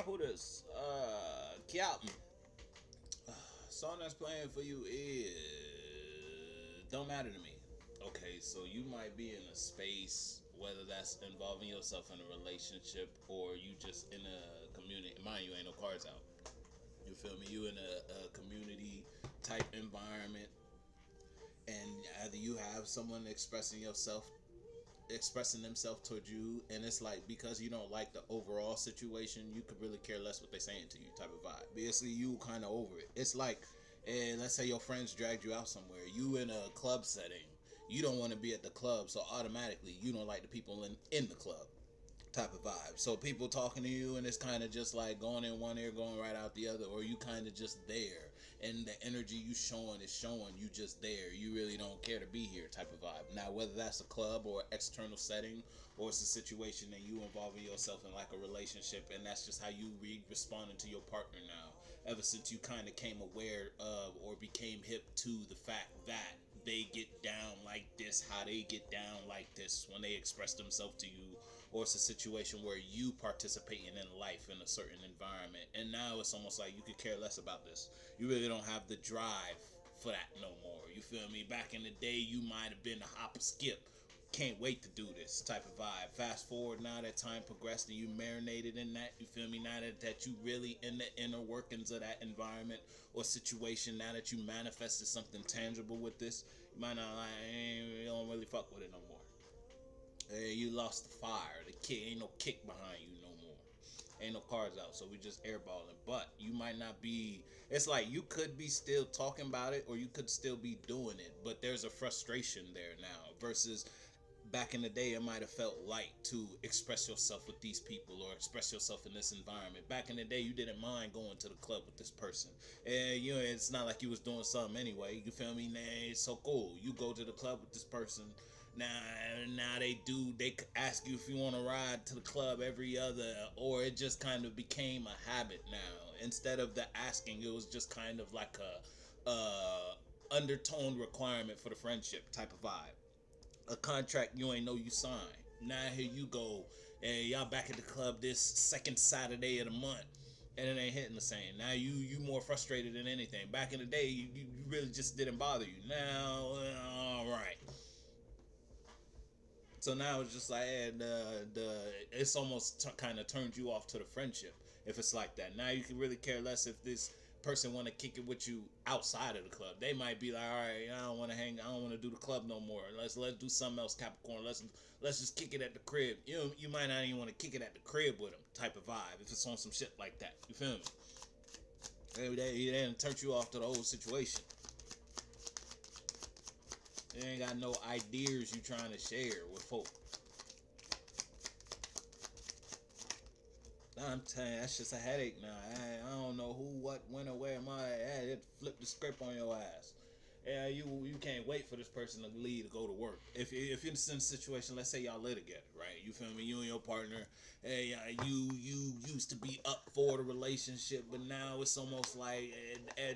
who this? Captain. Song that's playing for you is Don't Matter to Me. Okay, so you might be in a space, whether that's involving yourself in a relationship or you just in a community. Mind you, ain't no cards out. You feel me? You in a community type environment, and either you have someone expressing themselves towards you, and it's like because you don't like the overall situation, you could really care less what they're saying to you type of vibe. Basically, you kind of over it. It's like, let's say your friends dragged you out somewhere, you in a club setting, you don't want to be at the club, so automatically you don't like the people in the club type of vibe. So people talking to you and it's kind of just like going in one ear, going right out the other, or you kind of just there, and the energy you showing is showing you just there. You really don't care to be here type of vibe. Now, whether that's a club or external setting, or it's a situation that you involving yourself in like a relationship, and that's just how you responding to your partner now, ever since you kind of came aware of or became hip to the fact that they get down like this, how they get down like this when they express themselves to you, or it's a situation where you participating in life in a certain environment, and now it's almost like you could care less about this. You really don't have the drive for that no more. You feel me? Back in the day, you might have been a hop or skip. Can't wait to do this type of vibe. Fast forward, now that time progressed and you marinated in that, you feel me? Now that you really in the inner workings of that environment or situation, now that you manifested something tangible with this, you might not like, you don't really fuck with it no more. Hey, you lost the fire. The kick ain't no kick behind you no more. Ain't no cards out, so we just airballing. But you might not be. It's like you could be still talking about it, or you could still be doing it. But there's a frustration there now. Versus back in the day, it might have felt light to express yourself with these people or express yourself in this environment. Back in the day, you didn't mind going to the club with this person, and you know it's not like you was doing something anyway. You feel me? Nah, it's so cool. You go to the club with this person. Now they ask you if you want to ride to the club every other, or it just kind of became a habit now. Instead of the asking, it was just kind of like a undertoned requirement for the friendship type of vibe. A contract you ain't know you signed. Now here you go, and y'all back at the club this second Saturday of the month, and it ain't hitting the same. Now you more frustrated than anything. Back in the day, you really just didn't bother you. Now, all right. So now it's just like it's almost kind of turned you off to the friendship if it's like that. Now you can really care less if this person want to kick it with you outside of the club. They might be like, all right, I don't want to hang, I don't want to do the club no more. Let's do something else, Capricorn. Let's just kick it at the crib. You might not even want to kick it at the crib with them type of vibe if it's on some shit like that. You feel me? They didn't turn you off to the whole situation. You ain't got no ideas you trying to share with folk. I'm telling you, that's just a headache now. I don't know who, what, when, or where. It flipped the script on your ass. Yeah, you can't wait for this person to leave to go to work. If you're in a situation, let's say y'all live together, right? You feel me? You and your partner, hey, you used to be up for the relationship, but now it's almost like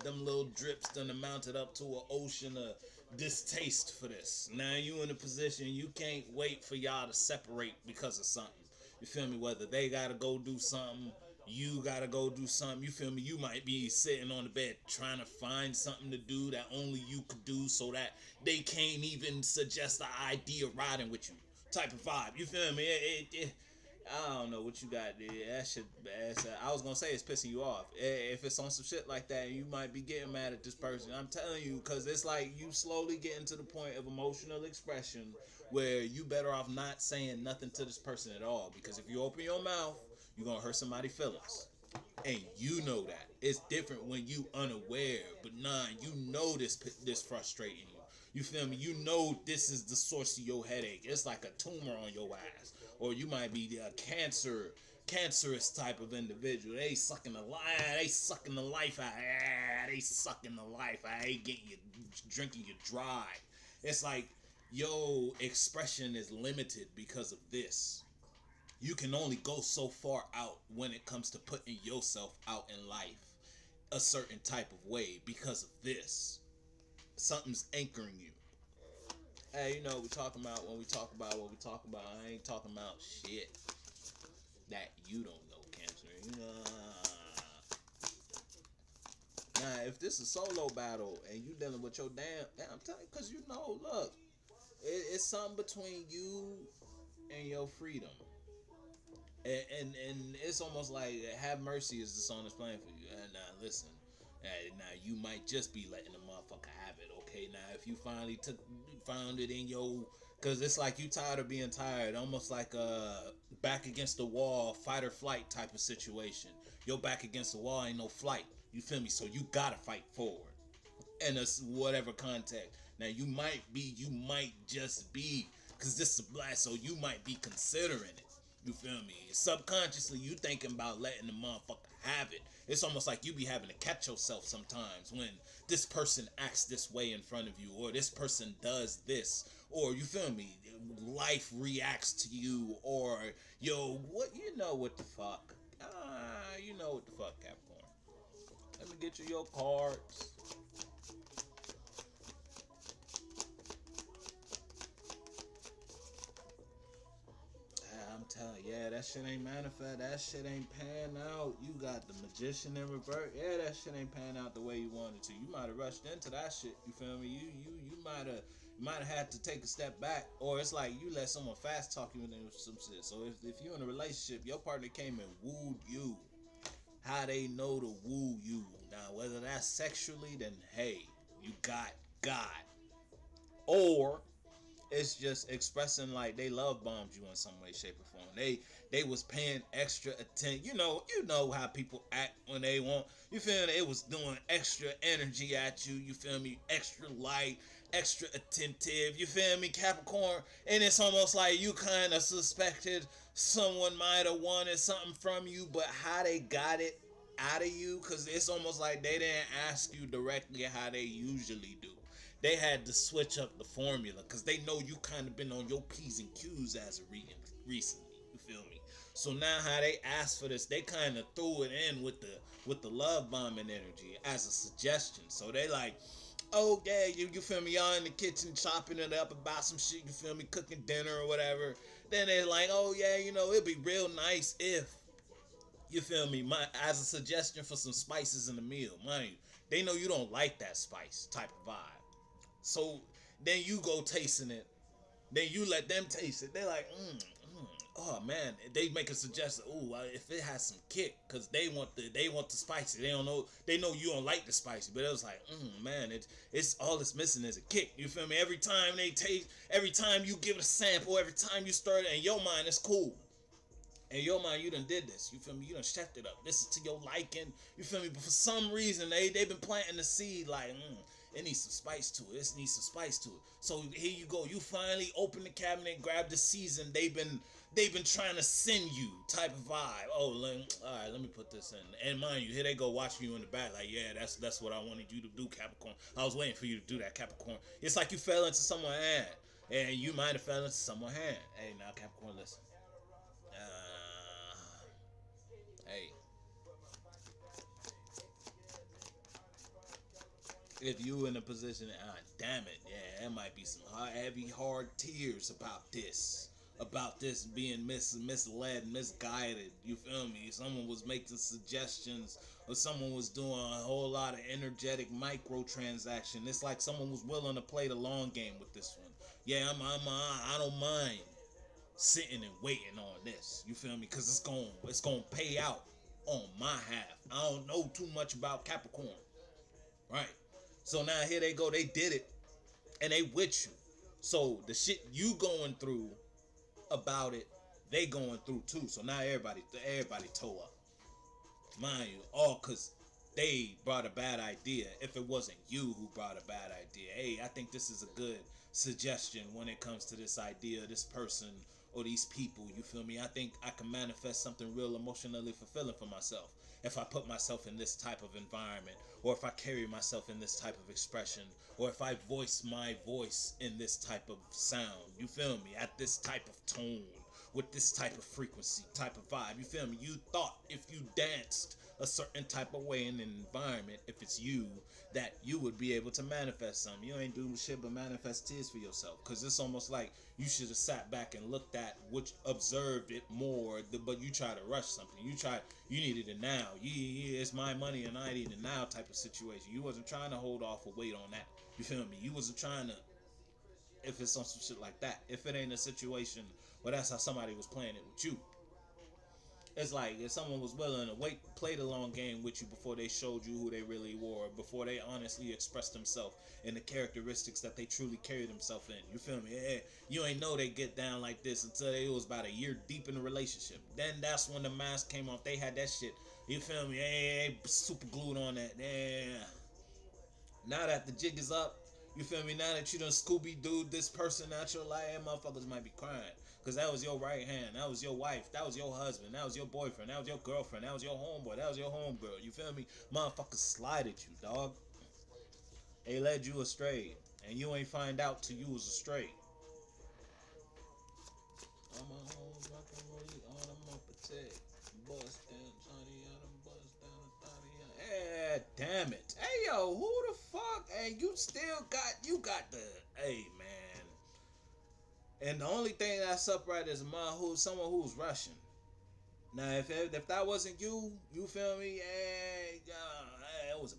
them little drips done amounted up to an ocean of distaste for this. Now you in a position you can't wait for y'all to separate because of something. You feel me? Whether they gotta go do something, you gotta go do something. You feel me? You might be sitting on the bed trying to find something to do that only you could do, so that they can't even suggest the idea of riding with you. Type of vibe. You feel me? I don't know what you got there. That shit. I was gonna say it's pissing you off. If it's on some shit like that, you might be getting mad at this person. I'm telling you, because it's like you slowly getting to the point of emotional expression where you better off not saying nothing to this person at all. Because if you open your mouth, you're gonna hurt somebody's feelings. And you know that. It's different when you unaware, but nah, you know this frustrating you. You feel me? You know this is the source of your headache. It's like a tumor on your ass. Or you might be a cancerous type of individual. They sucking the life. They sucking the life out. They sucking the life. I hate getting you, drinking you dry. It's like your expression is limited because of this. You can only go so far out when it comes to putting yourself out in life a certain type of way because of this. Something's anchoring you. Hey, we talking about when we talk about what we talk about. I ain't talking about shit that you don't know, Cancer. Now, if this is solo battle and you dealing with your I'm telling you, because look, it's something between you and your freedom. And it's almost like "Have Mercy" is the song that's playing for you. And now listen, now you might just be letting the motherfucker have it. Okay, now if you finally found it in your, cause it's like you tired of being tired, almost like a back against the wall, fight or flight type of situation. Your back against the wall ain't no flight. You feel me? So you gotta fight forward in a whatever context. Now you might just be, cause this is a blast, so you might be considering it. You feel me? Subconsciously, you thinking about letting the motherfucker have it. It's almost like you be having to catch yourself sometimes when this person acts this way in front of you, or this person does this, or you feel me? Life reacts to you, or yo, what you know what the fuck? You know what the fuck, Capricorn. Let me get you your cards. I'm telling you, yeah, that shit ain't manifest. That shit ain't pan out. You got the magician in reverse. Yeah, that shit ain't pan out the way you wanted to. You might have rushed into that shit. You feel me? You might have had to take a step back, or it's like you let someone fast talk you into some shit. So if you're in a relationship, your partner came and wooed you. How they know to woo you? Now, whether that's sexually, then hey, you got God, or it's just expressing like they love bombed you in some way, shape, or form. They was paying extra attention. You know how people act when they want. You feel me? It was doing extra energy at you. You feel me? Extra light, extra attentive. You feel me, Capricorn? And it's almost like you kind of suspected someone might have wanted something from you, but how they got it out of you, because it's almost like they didn't ask you directly how they usually do. They had to switch up the formula because they know you kind of been on your P's and Q's as of recently. You feel me? So now how they asked for this, they kind of threw it in with the love bombing energy as a suggestion. So they like, oh yeah, you feel me? Y'all in the kitchen chopping it up about some shit. You feel me? Cooking dinner or whatever. Then they're like, oh yeah, it'd be real nice if, you feel me, as a suggestion for some spices in the meal. Mind you, they know you don't like that spice type of vibe. So then you go tasting it. Then you let them taste it. They're like, oh man. They make a suggestion. Oh, if it has some kick, because they want the spicy. They don't know. They know you don't like the spicy, but it was like, man, it's all it's missing is a kick. You feel me? Every time they taste, every time you give it a sample, every time you stir it, in your mind, it's cool. In your mind, you done did this. You feel me? You done chefed it up. This is to your liking. You feel me? But for some reason, they've been planting the seed like, it needs some spice to it. It needs some spice to it. So here you go. You finally open the cabinet, grab the season they've been trying to send you type of vibe. Oh, all right, let me put this in. And mind you, here they go watching you in the back like, yeah, that's what I wanted you to do, Capricorn. I was waiting for you to do that, Capricorn. It's like you fell into someone's hand, and you might have fell into someone's hand. Hey, now Capricorn, listen. Hey, if you in a position, damn it, yeah, there might be some heavy, hard tears about this being misled, misguided. You feel me? Someone was making suggestions, or someone was doing a whole lot of energetic microtransaction. It's like someone was willing to play the long game with this one. Yeah, I don't mind sitting and waiting on this. You feel me? Because it's gonna pay out on my half. I don't know too much about Capricorn, right? So now here they go. They did it, and they with you. So the shit you going through about it, they going through too. So now everybody toe up, mind you, all because they brought a bad idea. If it wasn't you who brought a bad idea, hey, I think this is a good suggestion when it comes to this idea, this person, or these people. You feel me? I think I can manifest something real emotionally fulfilling for myself if I put myself in this type of environment, or if I carry myself in this type of expression, or if I voice my voice in this type of sound. You feel me? At this type of tone, with this type of frequency, type of vibe. You feel me? You thought if you danced a certain type of way in an environment, if it's you, that you would be able to manifest something. You ain't doing shit but manifest tears for yourself. Cause it's almost like you should have sat back and looked at, which observed it more. But you try to rush something. You needed it now. It's my money and I need it now type of situation. You wasn't trying to hold off or wait on that. You feel me? You wasn't trying to. If it's on some shit like that, if it ain't a situation where that's how somebody was playing it with you. It's like if someone was willing to wait, play the long game with you before they showed you who they really were, before they honestly expressed themselves and the characteristics that they truly carry themselves in. You feel me? Yeah, you ain't know they get down like this until it was about a year deep in the relationship. Then that's when the mask came off. They had that shit. You feel me? Hey, super glued on that. Yeah. Now that the jig is up, you feel me? Now that you done Scooby-Dooed this person out your life, motherfuckers might be crying. Because that was your right hand. That was your wife. That was your husband. That was your boyfriend. That was your girlfriend. That was your homeboy. That was your homegirl. You feel me? Motherfuckers slided you, dog. They led you astray. And you ain't find out till you was astray. I'm a home rockin' rollie on my protect. Bust down, Johnny, I done bust down, hey, damn it. Hey, yo, who the fuck? Hey, you still got the, hey, man. And the only thing that's upright is someone who's Russian. Now, if that wasn't you, you feel me? Hey, it was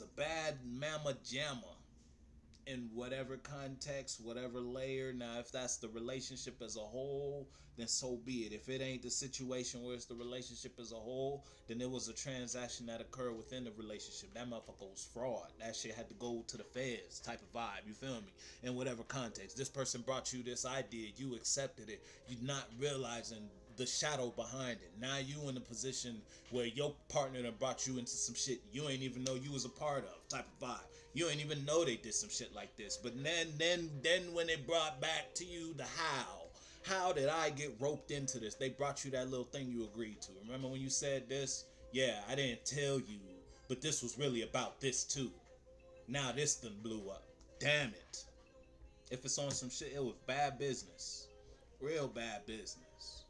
a bad mama jamma. In whatever context, whatever layer. Now, if that's the relationship as a whole, then so be it. If it ain't the situation where it's the relationship as a whole, then it was a transaction that occurred within the relationship. That motherfucker was fraud. That shit had to go to the feds type of vibe. You feel me? In whatever context. This person brought you this idea. You accepted it. You not realizing the shadow behind it. Now you in a position where your partner done brought you into some shit you ain't even know you was a part of type of vibe. You ain't even know they did some shit like this. But then when they brought back to you the how did I get roped into this? They brought you that little thing you agreed to. Remember when you said this? Yeah, I didn't tell you, but this was really about this too. Now this done blew up. Damn it. If it's on some shit, it was bad business. Real bad business.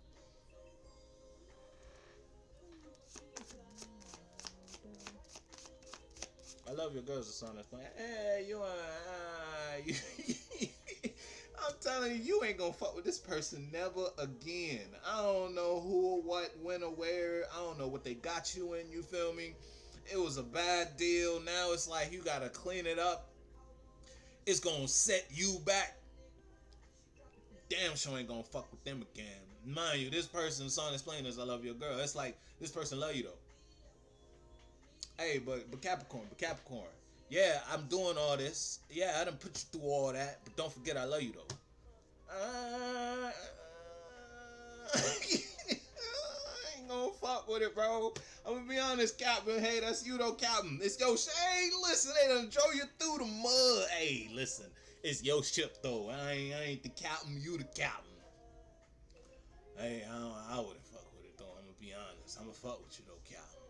I love your girls. The song that's playing. Hey, I'm telling you, you ain't gonna fuck with this person never again. I don't know who or what, when or where. I don't know what they got you in. You feel me? It was a bad deal. Now it's like you gotta clean it up. It's gonna set you back. Damn sure ain't gonna fuck with them again. Mind you, this person's song that's playing is "I Love Your Girl." It's like this person love you though. Hey, but Capricorn. Yeah, I'm doing all this. Yeah, I done put you through all that, but don't forget I love you though. I ain't gonna fuck with it, bro. I'm gonna be honest, Captain. Hey, that's you though, Captain. It's your shit. Hey, listen, they done drove you through the mud. Hey, listen, it's your ship though. I ain't the captain. You the captain. Hey, I wouldn't fuck with it though. I'm gonna be honest. I'm gonna fuck with you though, Captain.